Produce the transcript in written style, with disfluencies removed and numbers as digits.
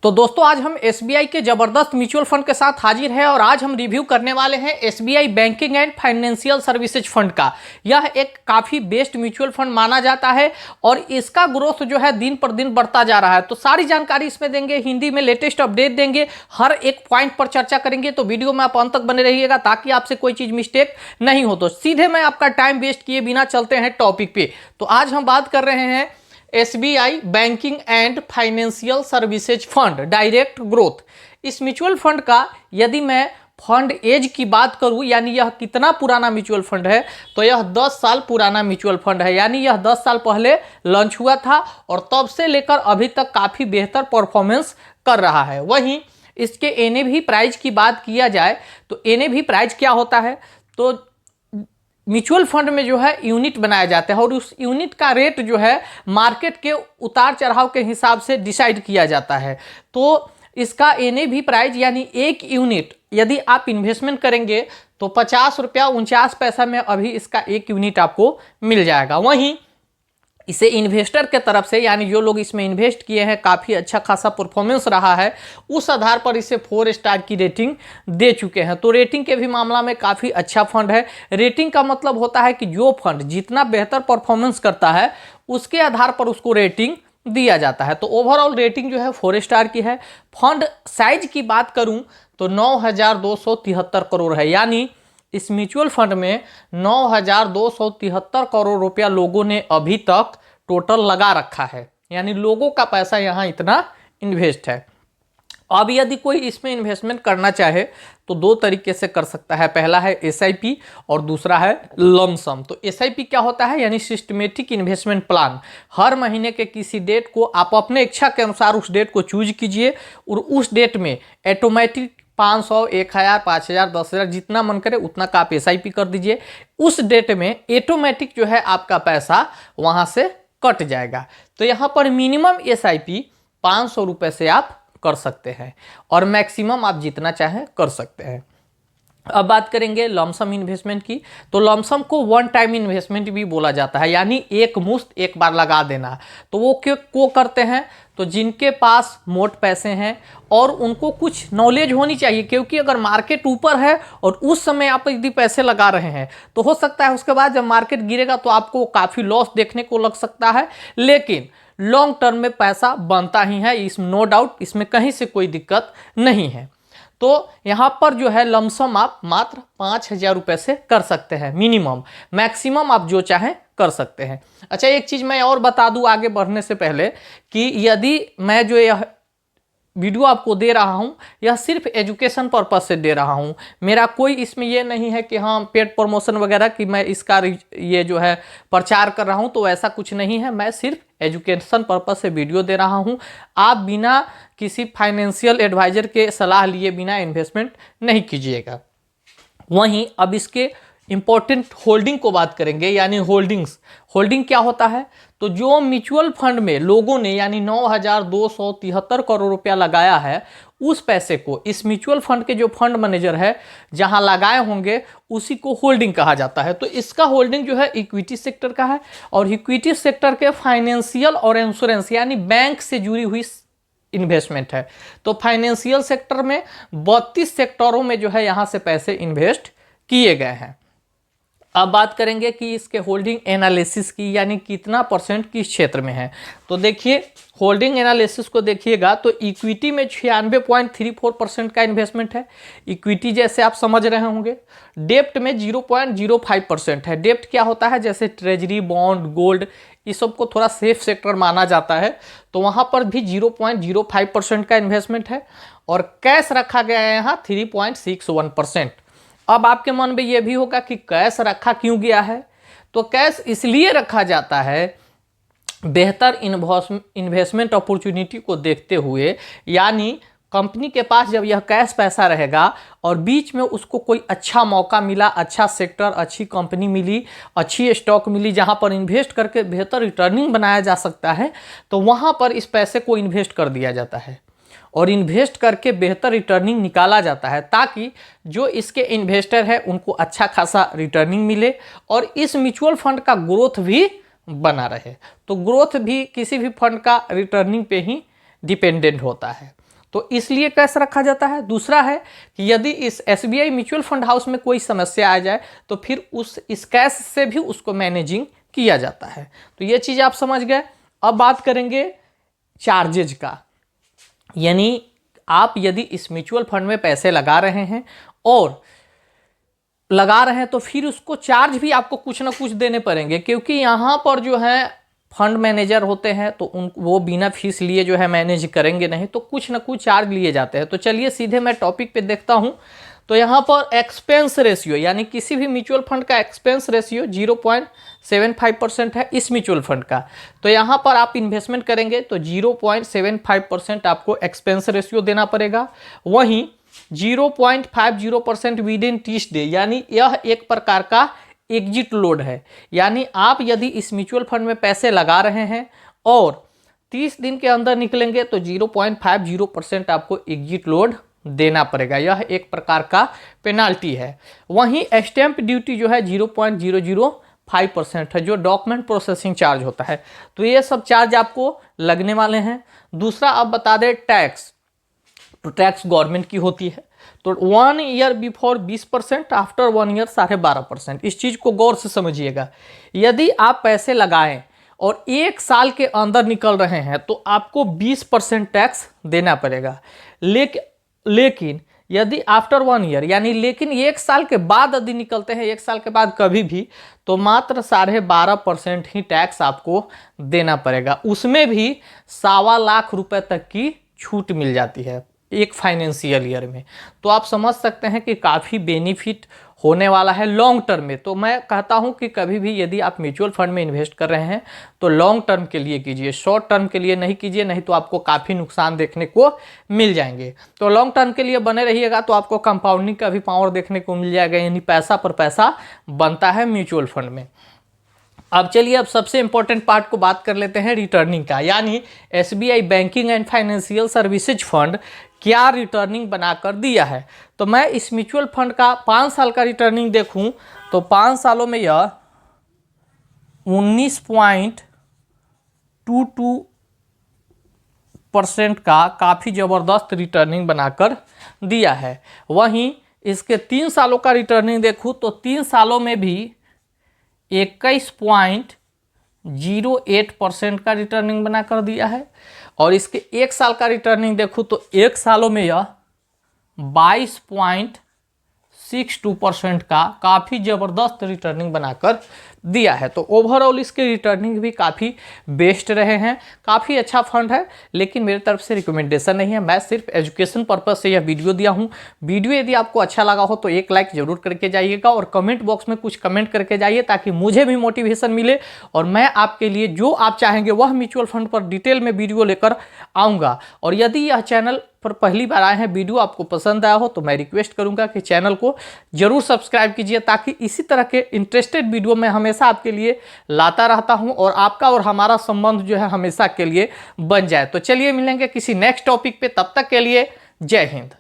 तो दोस्तों आज हम एसबीआई के ज़बरदस्त म्यूचुअल फंड के साथ हाजिर हैं और आज हम रिव्यू करने वाले हैं SBI banking and financial services fund का। यह एक काफ़ी बेस्ट म्यूचुअल फंड माना जाता है और इसका ग्रोथ जो है दिन पर दिन बढ़ता जा रहा है। तो सारी जानकारी इसमें देंगे, हिंदी में लेटेस्ट अपडेट देंगे, हर एक पॉइंट पर चर्चा करेंगे। तो वीडियो में आप अंत तक बने रहिएगा ताकि आपसे कोई चीज़ मिस्टेक नहीं हो। तो सीधे मैं आपका टाइम वेस्ट किए बिना चलते हैं टॉपिक पे। तो आज हम बात कर रहे हैं SBI banking and financial services fund direct growth. इस म्यूचुअल फंड का यदि मैं फंड एज की बात करूं, यानी यह कितना पुराना म्यूचुअल फंड है, तो यह 10 साल पुराना म्यूचुअल फंड है। यानी यह 10 साल पहले लॉन्च हुआ था और तब से लेकर अभी तक काफ़ी बेहतर परफॉर्मेंस कर रहा है। वहीं इसके एनएवी प्राइस की बात किया जाए तो एनएवी प्राइस क्या होता है, तो म्यूचुअल फंड में जो है यूनिट बनाया जाता है और उस यूनिट का रेट जो है मार्केट के उतार चढ़ाव के हिसाब से डिसाइड किया जाता है। तो इसका एनएवी प्राइस यानी एक यूनिट यदि आप इन्वेस्टमेंट करेंगे तो 50 रुपया 49 पैसा में अभी इसका एक यूनिट आपको मिल जाएगा। वहीं इसे इन्वेस्टर के तरफ से यानी जो लोग इसमें इन्वेस्ट किए हैं काफ़ी अच्छा खासा परफॉर्मेंस रहा है, उस आधार पर इसे 4 स्टार की रेटिंग दे चुके हैं। तो रेटिंग के भी मामला में काफ़ी अच्छा फंड है। रेटिंग का मतलब होता है कि जो फंड जितना बेहतर परफॉर्मेंस करता है उसके आधार पर उसको रेटिंग दिया जाता है। तो ओवरऑल रेटिंग जो है 4 स्टार की है। फंड साइज की बात करूँ तो 9,273 करोड़ है। यानी इस म्यूचुअल फंड में 9,273 करोड़ रुपया लोगों ने अभी तक टोटल लगा रखा है, यानी लोगों का पैसा यहाँ इतना इन्वेस्ट है। अब यदि कोई इसमें इन्वेस्टमेंट करना चाहे तो 2 तरीके से कर सकता है। पहला है एसआईपी और दूसरा है लमसम। तो एसआईपी क्या होता है, यानी सिस्टमेटिक इन्वेस्टमेंट प्लान। हर महीने के किसी डेट को आप अपने इच्छा के अनुसार उस डेट को चूज कीजिए और उस डेट में ऑटोमेटिक 500, 1000, 5000, 10,000 जितना मन करे उतना का आप एसआईपी कर दीजिए। उस डेट में ऑटोमेटिक जो है आपका पैसा वहां से कट जाएगा। तो यहाँ पर मिनिमम एसआईपी 500 रुपये से आप कर सकते हैं और मैक्सिमम आप जितना चाहें कर सकते हैं। अब बात करेंगे लमसम इन्वेस्टमेंट की। तो लमसम को वन टाइम इन्वेस्टमेंट भी बोला जाता है, यानी एक मुश्त एक बार लगा देना। तो वो क्यों को करते हैं, तो जिनके पास मोट पैसे हैं और उनको कुछ नॉलेज होनी चाहिए, क्योंकि अगर मार्केट ऊपर है और उस समय आप यदि पैसे लगा रहे हैं तो हो सकता है उसके बाद जब मार्केट गिरेगा तो आपको काफ़ी लॉस देखने को लग सकता है, लेकिन लॉन्ग टर्म में पैसा बनता ही है, इस नो डाउट, इसमें कहीं से कोई दिक्कत नहीं है। तो यहाँ पर जो है लमसम आप मात्र 5,000 रुपये से कर सकते हैं मिनिमम, मैक्सिमम आप जो चाहें कर सकते हैं। अच्छा, एक चीज़ मैं और बता दूं आगे बढ़ने से पहले कि यदि मैं जो यह वीडियो आपको दे रहा हूं यह सिर्फ एजुकेशन पर्पस से दे रहा हूं, मेरा कोई इसमें यह नहीं है कि हाँ पेड प्रमोशन वगैरह कि मैं इसका ये जो है प्रचार कर रहा हूं, तो ऐसा कुछ नहीं है। मैं सिर्फ एजुकेशन पर्पस से वीडियो दे रहा हूं। आप बिना किसी फाइनेंशियल एडवाइजर के सलाह लिए बिना इन्वेस्टमेंट नहीं कीजिएगा। वहीं अब इसके इंपॉर्टेंट होल्डिंग को बात करेंगे, यानी होल्डिंग्स। होल्डिंग क्या होता है, तो जो म्यूचुअल फंड में लोगों ने यानी 9,273 करोड़ रुपया लगाया है, उस पैसे को इस म्यूचुअल फंड के जो फंड मैनेजर है जहां लगाए होंगे उसी को होल्डिंग कहा जाता है। तो इसका होल्डिंग जो है इक्विटी सेक्टर का है और इक्विटी सेक्टर के फाइनेंशियल और इंश्योरेंस यानी बैंक से जुड़ी हुई इन्वेस्टमेंट है। तो फाइनेंशियल सेक्टर में 32 सेक्टरों में जो है यहाँ से पैसे इन्वेस्ट किए गए हैं। अब बात करेंगे कि इसके होल्डिंग एनालिसिस की, यानी कितना परसेंट किस क्षेत्र में है। तो देखिए होल्डिंग एनालिसिस को देखिएगा तो इक्विटी में 96.34% का इन्वेस्टमेंट है, इक्विटी जैसे आप समझ रहे होंगे। डेप्ट में 0.05% है। डेप्ट क्या होता है, जैसे ट्रेजरी, बॉन्ड, गोल्ड, इस सब को थोड़ा सेफ सेक्टर माना जाता है, तो वहाँ पर भी 0.05% का इन्वेस्टमेंट है और कैश रखा गया है यहाँ 3.61%। अब आपके मन में यह भी होगा कि कैश रखा क्यों गया है, तो कैश इसलिए रखा जाता है बेहतर इन्वेस्टमेंट अपॉर्चुनिटी को देखते हुए, यानी कंपनी के पास जब यह कैश पैसा रहेगा और बीच में उसको कोई अच्छा मौका मिला, अच्छा सेक्टर, अच्छी कंपनी मिली, अच्छी स्टॉक मिली जहां पर इन्वेस्ट करके बेहतर रिटर्निंग बनाया जा सकता है, तो वहां पर इस पैसे को इन्वेस्ट कर दिया जाता है और इन्वेस्ट करके बेहतर रिटर्निंग निकाला जाता है, ताकि जो इसके इन्वेस्टर है उनको अच्छा खासा रिटर्निंग मिले और इस म्यूचुअल फंड का ग्रोथ भी बना रहे। तो ग्रोथ भी किसी भी फंड का रिटर्निंग पे ही डिपेंडेंट होता है। तो इसलिए कैश रखा जाता है। दूसरा है कि यदि इस SBI म्यूचुअल फंड हाउस में कोई समस्या आ जाए तो फिर इस कैश से भी उसको मैनेजिंग किया जाता है। तो ये चीज़ आप समझ गए। अब बात करेंगे चार्जेज का, यानी आप यदि इस म्यूचुअल फंड में पैसे लगा रहे हैं तो फिर उसको चार्ज भी आपको कुछ ना कुछ देने पड़ेंगे, क्योंकि यहाँ पर जो है फंड मैनेजर होते हैं तो वो बिना फीस लिए जो है मैनेज करेंगे नहीं, तो कुछ ना कुछ चार्ज लिए जाते हैं। तो चलिए सीधे मैं टॉपिक पे देखता हूँ। तो यहाँ पर एक्सपेंस रेशियो, यानी किसी भी म्यूचुअल फंड का एक्सपेंस रेशियो 0.75% है इस म्यूचुअल फंड का। तो यहाँ पर आप इन्वेस्टमेंट करेंगे तो 0.75% आपको एक्सपेंस रेशियो देना पड़ेगा। वहीं 0.50% विद इन 30 डे, यानी यह एक प्रकार का एग्जिट लोड है। यानी आप यदि इस म्यूचुअल फंड में पैसे लगा रहे हैं और 30 दिन के अंदर निकलेंगे तो 0.50% आपको एग्जिट लोड देना पड़ेगा। यह एक प्रकार का पेनाल्टी है। वहीं स्टैंप ड्यूटी जो है 0.005% है, जो डॉक्यूमेंट प्रोसेसिंग चार्ज होता है। तो ये सब चार्ज आपको लगने वाले हैं। दूसरा अब बता दें टैक्स, तो टैक्स गवर्नमेंट की होती है। तो 1 ईयर बिफोर 20%, आफ्टर 1 ईयर 12.5%। इस चीज़ को गौर से समझिएगा। यदि आप पैसे लगाएं और 1 साल के अंदर निकल रहे हैं तो आपको 20% टैक्स देना पड़ेगा। लेकिन यदि आफ्टर 1 ईयर, यानी लेकिन 1 साल के बाद यदि निकलते हैं, 1 साल के बाद कभी भी, तो मात्र 12.5% ही टैक्स आपको देना पड़ेगा। उसमें भी 1.25 लाख रुपए तक की छूट मिल जाती है एक फाइनेंशियल ईयर में। तो आप समझ सकते हैं कि काफ़ी बेनिफिट होने वाला है लॉन्ग टर्म में। तो मैं कहता हूं कि कभी भी यदि आप म्यूचुअल फंड में इन्वेस्ट कर रहे हैं तो लॉन्ग टर्म के लिए कीजिए, शॉर्ट टर्म के लिए नहीं कीजिए, नहीं तो आपको काफ़ी नुकसान देखने को मिल जाएंगे। तो लॉन्ग टर्म के लिए बने रहिएगा तो आपको कंपाउंडिंग का भी पावर देखने को मिल जाएगा, यानी पैसा पर पैसा बनता है म्यूचुअल फंड में। अब चलिए अब सबसे इंपॉर्टेंट पार्ट को बात कर लेते हैं रिटर्निंग का, यानी SBI banking and financial services fund क्या रिटर्निंग बनाकर दिया है। तो मैं इस म्यूचुअल फंड का 5 साल का रिटर्निंग देखूं तो 5 सालों में यह 19.22% का काफ़ी ज़बरदस्त रिटर्निंग बनाकर दिया है। वहीं इसके 3 सालों का रिटर्निंग देखूं तो 3 सालों में भी 21.08% का रिटर्निंग बनाकर दिया है। और इसके 1 साल का रिटर्निंग देखूँ तो 1 सालों में यह 22.62% का काफ़ी ज़बरदस्त रिटर्निंग बनाकर दिया है। तो ओवरऑल इसके रिटर्निंग भी काफ़ी बेस्ट रहे हैं। काफ़ी अच्छा फंड है, लेकिन मेरी तरफ से रिकमेंडेशन नहीं है, मैं सिर्फ एजुकेशन पर्पस से यह वीडियो दिया हूँ। वीडियो यदि आपको अच्छा लगा हो तो एक लाइक ज़रूर करके जाइएगा और कमेंट बॉक्स में कुछ कमेंट करके जाइए, ताकि मुझे भी मोटिवेशन मिले और मैं आपके लिए जो आप चाहेंगे वह म्यूचुअल फंड पर डिटेल में वीडियो लेकर आऊँगा। और यदि यह चैनल पर पहली बार आए हैं, वीडियो आपको पसंद आया हो तो मैं रिक्वेस्ट करूंगा कि चैनल को जरूर सब्सक्राइब कीजिए, ताकि इसी तरह के इंटरेस्टेड वीडियो मैं हमेशा आपके लिए लाता रहता हूं और आपका और हमारा संबंध जो है हमेशा के लिए बन जाए। तो चलिए मिलेंगे किसी नेक्स्ट टॉपिक पे, तब तक के लिए जय हिंद।